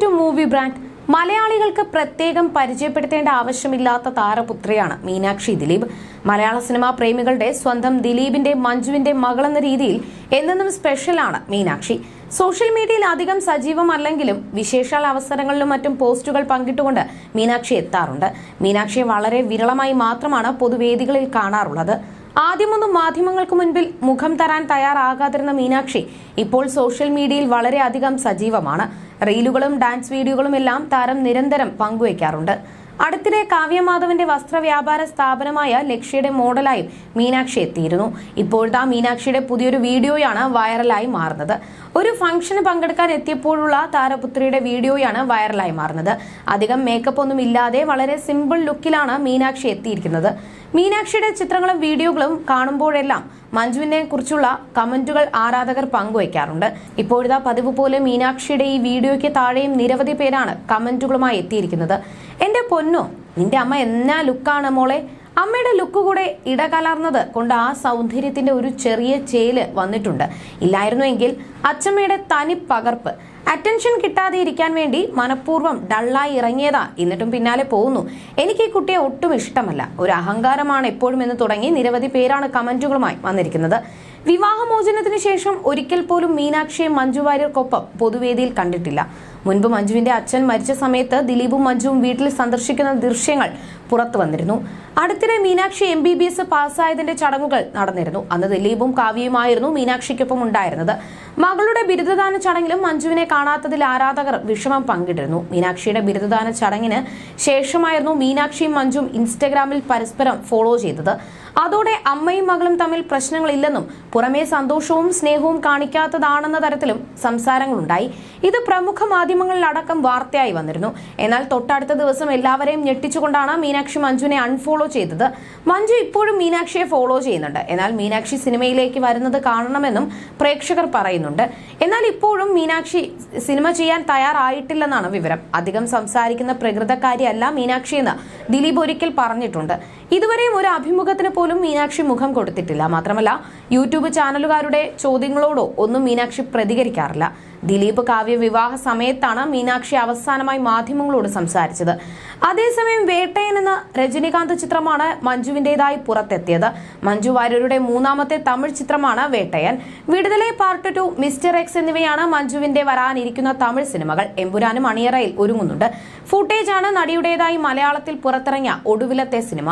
To movie brand. മലയാളികൾക്ക് പ്രത്യേകം പരിചയപ്പെടുത്തേണ്ട ആവശ്യമില്ലാത്ത താരപുത്രിയാണ് മീനാക്ഷി ദിലീപ്. മലയാള സിനിമാ പ്രേമികളുടെ സ്വന്തം ദിലീപിന്റെ മഞ്ജുവിന്റെ മകളെന്ന രീതിയിൽ എന്നെന്നും സ്പെഷ്യലാണ് മീനാക്ഷി. സോഷ്യൽ മീഡിയയിൽ അധികം സജീവമല്ലെങ്കിലും വിശേഷാൽ അവസരങ്ങളിലും മറ്റും പോസ്റ്റുകൾ പങ്കിട്ടുകൊണ്ട് മീനാക്ഷി എത്താറുണ്ട്. മീനാക്ഷിയെ വളരെ വിരളമായി മാത്രമാണ് പൊതുവേദികളിൽ കാണാറുള്ളത്. ആദ്യമൊന്നും മാധ്യമങ്ങൾക്ക് മുൻപിൽ മുഖം തരാൻ തയ്യാറാകാതിരുന്ന മീനാക്ഷി ഇപ്പോൾ സോഷ്യൽ മീഡിയയിൽ വളരെയധികം സജീവമാണ്. റീലുകളും ഡാൻസ് വീഡിയോകളും എല്ലാം താരം നിരന്തരം പങ്കുവയ്ക്കാറുണ്ട്. അടുത്തിടെ കാവ്യമാധവന്റെ വസ്ത്രവ്യാപാര സ്ഥാപനമായ ലക്ഷ്യയുടെ മോഡലായും മീനാക്ഷി എത്തിയിരുന്നു. ഇപ്പോഴത്തെ മീനാക്ഷിയുടെ പുതിയൊരു വീഡിയോയാണ് വൈറലായി മാറുന്നത്. ഒരു ഫംഗ്ഷന് പങ്കെടുക്കാൻ എത്തിയപ്പോഴുള്ള താരപുത്രിയുടെ വീഡിയോയാണ് വൈറലായി മാറുന്നത്. അധികം മേക്കപ്പ് ഒന്നും ഇല്ലാതെ വളരെ സിമ്പിൾ ലുക്കിലാണ് മീനാക്ഷി എത്തിയിരിക്കുന്നത്. മീനാക്ഷിയുടെ ചിത്രങ്ങളും വീഡിയോകളും കാണുമ്പോഴെല്ലാം മഞ്ജുവിനെ കുറിച്ചുള്ള കമന്റുകൾ ആരാധകർ പങ്കുവയ്ക്കാറുണ്ട്. ഇപ്പോഴത്തെ പതിവ് പോലെ മീനാക്ഷിയുടെ ഈ വീഡിയോയ്ക്ക് താഴെയും നിരവധി പേരാണ് കമന്റുകളുമായി എത്തിയിരിക്കുന്നത്. എന്റെ പൊന്നോ, നിന്റെ അമ്മ എന്നാ ലുക്കാണ് മോളെ. അമ്മയുടെ ലുക്ക് കൂടെ ഇടകലർന്നത് കൊണ്ട് ആ സൗന്ദര്യത്തിന്റെ ഒരു ചെറിയ ചേല് വന്നിട്ടുണ്ട്. ഇല്ലായിരുന്നുവെങ്കിൽ അച്ചമ്മയുടെ തനി പകർപ്പ്. അറ്റൻഷൻ കിട്ടാതെ ഇരിക്കാൻ വേണ്ടി മനഃപൂർവ്വം ഡള്ളായി ഇറങ്ങിയതാ, എന്നിട്ടും പിന്നാലെ പോകുന്നു. എനിക്ക് ഈ കുട്ടിയെ ഒട്ടും ഇഷ്ടമല്ല, ഒരു അഹങ്കാരമാണ് എപ്പോഴും എന്ന് തുടങ്ങി നിരവധി പേരാണ് കമന്റുകളുമായി വന്നിരിക്കുന്നത്. വിവാഹമോചനത്തിന് ശേഷം ഒരിക്കൽ പോലും മീനാക്ഷിയെ മഞ്ജു വാര്യർക്കൊപ്പം പൊതുവേദിയിൽ കണ്ടിട്ടില്ല. മുൻപ് മഞ്ജുവിന്റെ അച്ഛൻ മരിച്ച സമയത്ത് ദിലീപും മഞ്ജുവും വീട്ടിൽ സന്ദർശിക്കുന്ന ദൃശ്യങ്ങൾ പുറത്തു വന്നിരുന്നു. അടുത്തിടെ മീനാക്ഷി MBBS പാസ്സായതിന്റെ ചടങ്ങുകൾ നടന്നിരുന്നു. അന്ന് ദിലീപും കാവ്യയുമായിരുന്നു മീനാക്ഷിക്കൊപ്പം ഉണ്ടായിരുന്നത്. മകളുടെ ബിരുദദാന ചടങ്ങിലും മഞ്ജുവിനെ കാണാത്തതിൽ ആരാധകർ വിഷമം പങ്കിട്ടിരുന്നു. മീനാക്ഷിയുടെ ബിരുദദാന ചടങ്ങിന് ശേഷമായിരുന്നു മീനാക്ഷിയും മഞ്ജുവും ഇൻസ്റ്റഗ്രാമിൽ പരസ്പരം ഫോളോ ചെയ്തത്. അതോടെ അമ്മയും മകളും തമ്മിൽ പ്രശ്നങ്ങളില്ലെന്നും പുറമേ സന്തോഷവും സ്നേഹവും കാണിക്കാത്തതാണെന്ന തരത്തിലും സംസാരങ്ങളുണ്ടായി. ഇത് പ്രമുഖ മാധ്യമങ്ങളിലടക്കം വാർത്തയായി വന്നിരുന്നു. എന്നാൽ തൊട്ടടുത്ത ദിവസം എല്ലാവരെയും ഞെട്ടിച്ചുകൊണ്ടാണ് മീനാക്ഷി മഞ്ജുവിനെ അൺഫോളോ ചെയ്തത്. മഞ്ജു ഇപ്പോഴും മീനാക്ഷിയെ ഫോളോ ചെയ്യുന്നുണ്ട്. എന്നാൽ മീനാക്ഷി സിനിമയിലേക്ക് വരുന്നത് കാണണമെന്നും പ്രേക്ഷകർ പറയുന്നുണ്ട്. എന്നാൽ ഇപ്പോഴും മീനാക്ഷി സിനിമ ചെയ്യാൻ തയ്യാറായിട്ടില്ലെന്നാണ് വിവരം. അധികം സംസാരിക്കുന്ന പ്രകൃതക്കാരിയല്ല മീനാക്ഷി എന്ന് ദിലീപ് ഒരിക്കൽ പറഞ്ഞിട്ടുണ്ട്. ഇതുവരെയും ഒരു അഭിമുഖത്തിന് പോലും മീനാക്ഷി മുഖം കൊടുത്തിട്ടില്ല. മാത്രമല്ല യൂട്യൂബ് ചാനലുകാരുടെ ചോദ്യങ്ങളോടോ ഒന്നും മീനാക്ഷി പ്രതികരിക്കാറില്ല. ദിലീപ് കാവ്യ വിവാഹ സമയത്താണ് മീനാക്ഷി അവസാനമായി മാധ്യമങ്ങളോട് സംസാരിച്ചത്. അതേസമയം വേട്ടയൻ എന്ന രജനികാന്ത് ചിത്രമാണ് മഞ്ജുവിന്റേതായി പുറത്തെത്തിയത്. മഞ്ജു വാര്യരുടെ മൂന്നാമത്തെ തമിഴ് ചിത്രമാണ് Vettaiyan. Viduthalai part 2, mister X എന്നിവയാണ് മഞ്ജുവിന്റെ വരാനിരിക്കുന്ന തമിഴ് സിനിമകൾ. എമ്പുരാനും അണിയറയിൽ ഒരുങ്ങുന്നുണ്ട്. ഫുട്ടേജാണ് നടിയുടേതായി മലയാളത്തിൽ പുറത്തിറങ്ങിയ ഒടുവിലത്തെ സിനിമ.